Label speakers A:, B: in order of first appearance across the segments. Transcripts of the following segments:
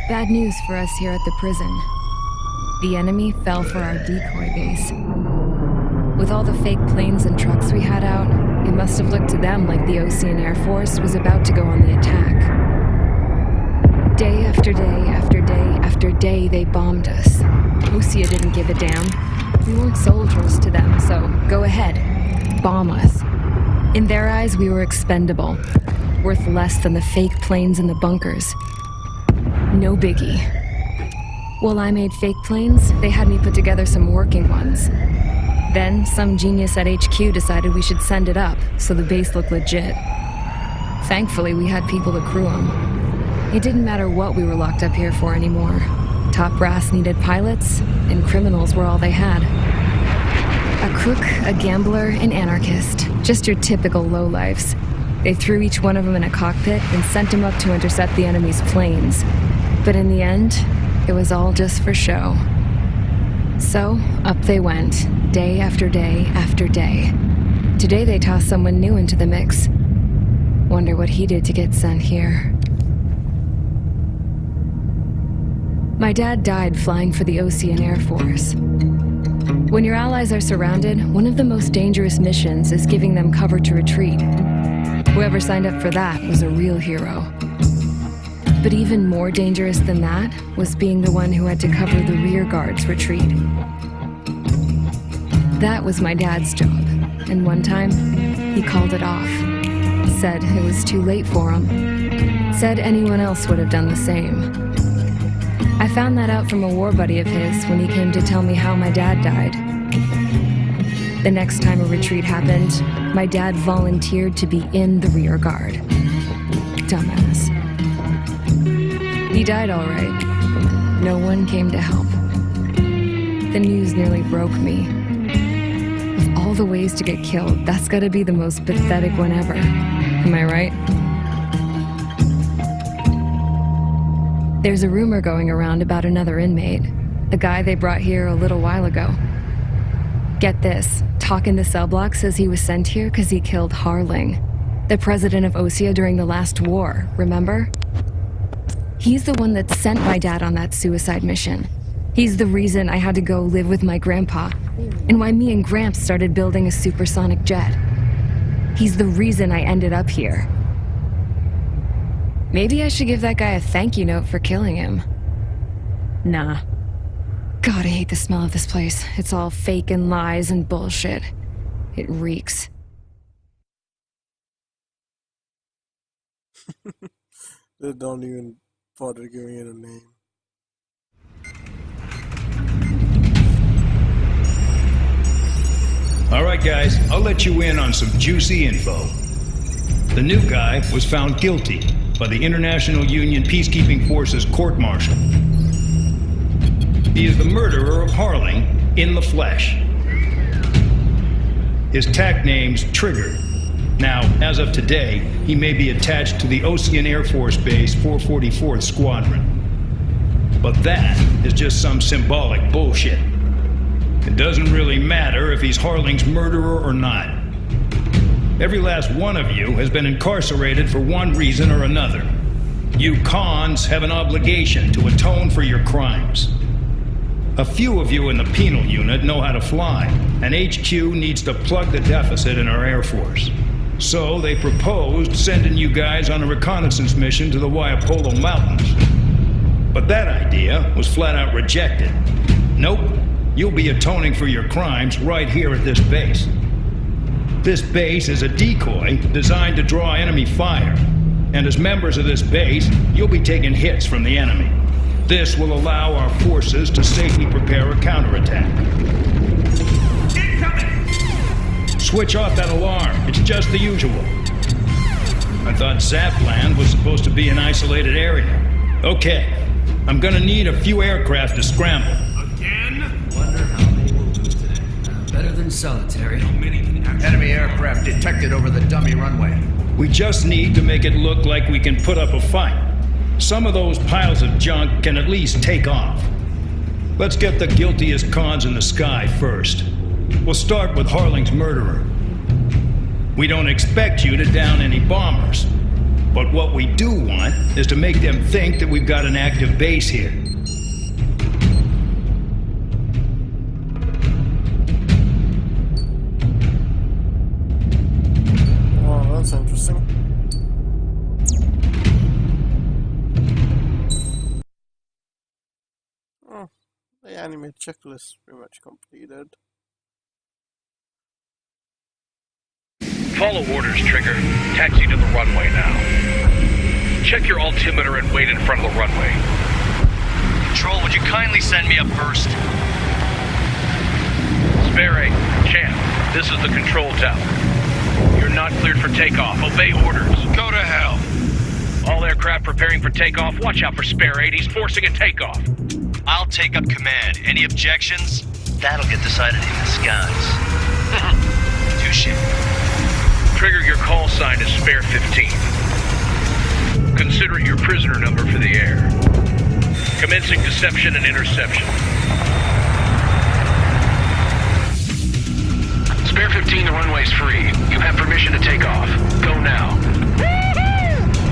A: Bad news for us here at the prison. The enemy fell for our decoy base. With all the fake planes and trucks we had out, it must have looked to them like the Ocean Air Force was about to go on the attack. Day after day after day after day, they bombed us. Osea didn't give a damn. We weren't soldiers to them, so go ahead. Bomb us. In their eyes, we were expendable. Worth less than the fake planes in the bunkers. No biggie. While I made fake planes, they had me put together some working ones. Then, some genius at HQ decided we should send it up, so the base looked legit. Thankfully, we had people to crew them. It didn't matter what we were locked up here for anymore. Top brass needed pilots, and criminals were all they had. A crook, a gambler, an anarchist. Just your typical lowlifes. They threw each one of them in a cockpit and sent them up to intercept the enemy's planes. But in the end, it was all just for show. So, up they went, day after day after day. Today they tossed someone new into the mix. Wonder what he did to get sent here. My dad died flying for the Ocean Air Force. When your allies are surrounded, one of the most dangerous missions is giving them cover to retreat. Whoever signed up for that was a real hero. But even more dangerous than that was being the one who had to cover the rear guard's retreat. That was my dad's job, and one time, he called it off. Said it was too late for him. Said anyone else would have done the same. I found that out from a war buddy of his when he came to tell me how my dad died. The next time a retreat happened, my dad volunteered to be in the rear guard. Dumbass. He died all right. No one came to help. The news nearly broke me. Of all the ways to get killed, that's gotta be the most pathetic one ever. Am I right? There's a rumor going around about another inmate. The guy they brought here a little while ago. Get this, Talk in the cell block says he was sent here because he killed Harling, the president of Osea during the last war, remember? He's the one that sent my dad on that suicide mission. He's the reason I had to go live with my grandpa, and why me and Gramps started building a supersonic jet. He's the reason I ended up here. Maybe I should give that guy a thank you note for killing him. Nah. God, I hate the smell of this place. It's all fake and lies and bullshit. It reeks.
B: They don't even bother giving it a name.
C: All right, guys, I'll let you in on some juicy info. The new guy was found guilty by the International Union Peacekeeping Forces court-martial. He is the murderer of Harling in the flesh. His tag name's Trigger. Now, as of today, he may be attached to the Ocean Air Force Base 444th Squadron. But that is just some symbolic bullshit. It doesn't really matter if he's Harling's murderer or not. Every last one of you has been incarcerated for one reason or another. You cons have an obligation to atone for your crimes. A few of you in the penal unit know how to fly, and HQ needs to plug the deficit in our Air Force. So they proposed sending you guys on a reconnaissance mission to the Waiapolo Mountains. But that idea was flat out rejected. Nope, you'll be atoning for your crimes right here at this base. This base is a decoy designed to draw enemy fire, and as members of this base, you'll be taking hits from the enemy. This will allow our forces to safely prepare a counterattack. Incoming! Switch off that alarm. It's just the usual. I thought Zapland was supposed to be an isolated area. Okay, I'm gonna need a few aircraft to scramble.
D: Again? Wonder how they will do today. Better than solitary. Enemy aircraft detected over the dummy runway.
C: We just need to make it look like we can put up a fight. Some of those piles of junk can at least take off. Let's get the guiltiest cons in the sky first. We'll start with Harling's murderer. We don't expect you to down any bombers. But what we do want is to make them think that we've got an active base here.
B: Oh, that's interesting. Oh, the anime checklist pretty much completed.
E: Follow orders, Trigger. Taxi to the runway now. Check your altimeter and wait in front of the runway.
F: Control, would you kindly send me up first?
E: Spare 8, Champ, this is the control tower. You're not cleared for takeoff. Obey orders.
F: Go to hell.
E: All aircraft preparing for takeoff. Watch out for Spare 8. He's forcing a takeoff.
F: I'll take up command. Any objections? That'll get decided in the skies. Touche.
E: Trigger, your call sign is Spare 15. Consider it your prisoner number for the air. Commencing deception and interception. Spare 15, the runway's free. You have permission to take off. Go now.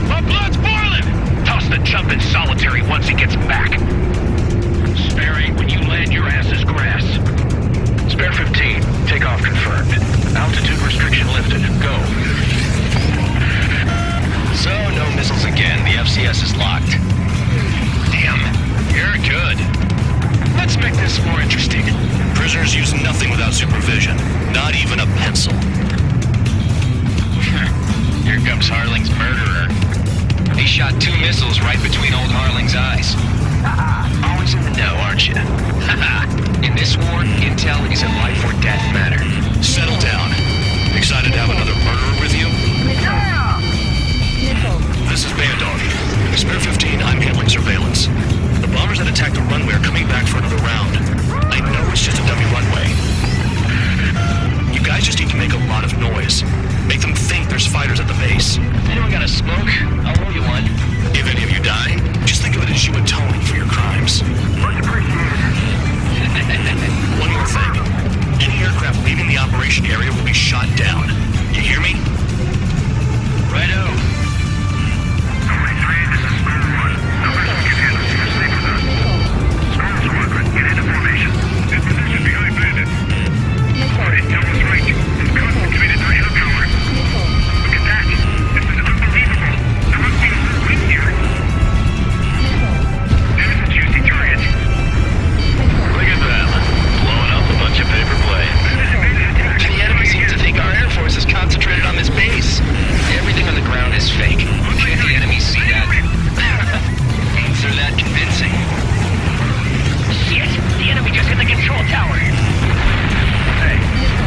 E: My blood's boiling! Toss the chump in solitary once he gets back. Spare 8, when you land, your ass is grass. Spare 15, takeoff confirmed. Altitude restriction lifted. Go.
F: So, no missiles again. The FCS is locked. Damn, you're good. Let's make this more interesting. Prisoners use nothing without supervision. Not even a pencil. Here comes Harling's murderer. He shot 2 missiles right between old Harling's eyes. Always in the know, aren't you? In this war, intel is a life or death matter. Settle down. Excited to have another murderer with you? This is Bandog. Spare 15, I'm handling surveillance. The bombers that attacked the runway are coming back for another round. I know it's just a dummy runway. You guys just need to make a lot of noise. Make them think there's fighters at the base. Anyone got a smoke? I'll roll you one. If any of you die, just think of it as you atoning for your crimes. Much appreciated. One more thing. Any aircraft leaving the operation area will be shot down. You hear me? Righto.
G: This is Storm 1. Numbers will give you a sleep with us. Storm Squadron, get into formation. In position behind bandits. Our intel was right. It's concentrated 300 power. Look at that. This is unbelievable. There must be a whole wing here. There's a juicy target.
F: Look at them. Blowing up a bunch of paper planes. The enemy seems to think our Air Force is concentrated on this base. Everything on the ground is fake. Can't the enemy see that? Ain't so that convincing.
E: Shit! The enemy just hit the control tower! Hey,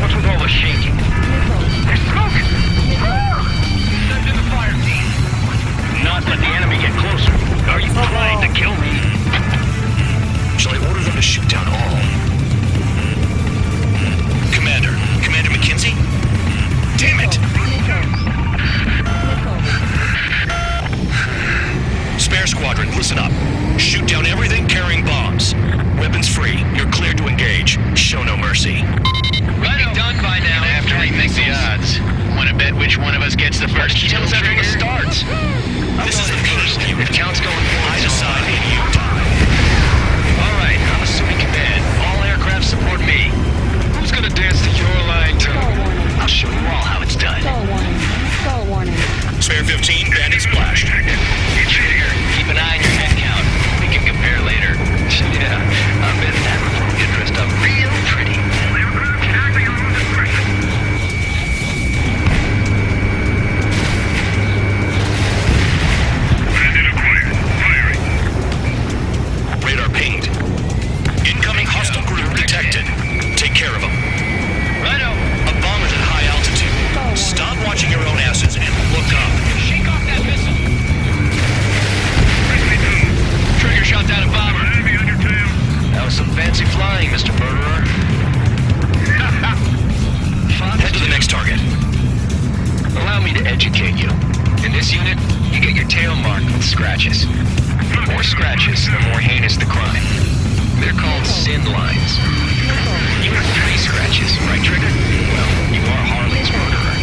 E: what's with all the shaking? There's smoke! Send in the fire team. Not let the enemy get closer. Are you trying to kill me?
F: Shall I order them to shoot down all? Commander McKenzie? Damn it! Spare Squadron, listen up. Shoot down everything carrying bombs. Weapons free. You're cleared to engage. Show no mercy. Right, done by now. After we make the odds. Want to bet which one of us gets the first kill after it starts? This is a first. If count's going forward, I decide and you die. All right, I'm assuming command. All aircraft support me. Who's gonna dance to your line, too? I'll show you all how it's done.
H: Stall warning. Stall warning.
F: Spare 15, bandit splashed. Keep an eye on your head count. We can compare later. Yeah, I bet that will get dressed up real pretty.
G: Bandit acquired. Firing.
F: Radar pinged. Incoming hostile group detected. Take care of them. Righto. A bomber's at high altitude. Stop watching your own asses and look up. Shake off that missile. Trigger shot down a bomber.
G: Enemy on your tail.
F: That was some fancy flying, Mr. Murderer. Head to the next target. Allow me to educate you. In this unit, you get your tail marked with scratches. The more scratches, the more heinous the crime. They're called sin lines. You have 3 scratches, right, Trigger? Well, you are Harley's murderer.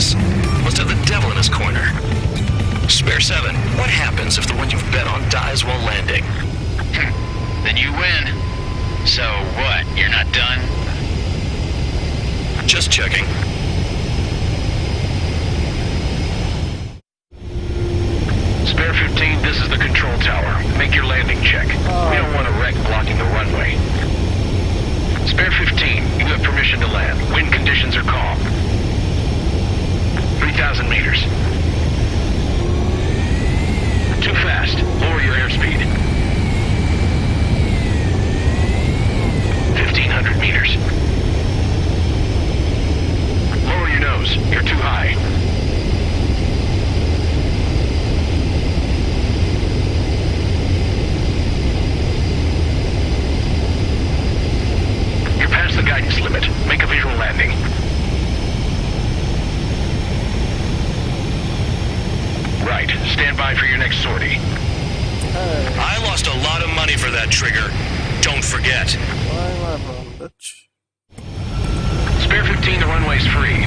F: us. Must have the devil in his corner. Spare 7, what happens if the one you've bet on dies while landing?
E: Then you win. So what, you're not done?
F: Just checking.
E: Spare 15, this is the control tower. Make your landing check. We don't want a wreck blocking the runway. Spare 15, you have permission to land. Wind conditions are calm. 3,000 meters. Too fast. Lower your airspeed. 1,500 meters. Lower your nose. You're too high. You're past the guidance limit. Make a visual landing. Right. Stand by for your next sortie.
F: I lost a lot of money for that trigger. Don't forget.
B: Why am I wrong, bitch?
E: Spare 15, the runway's free.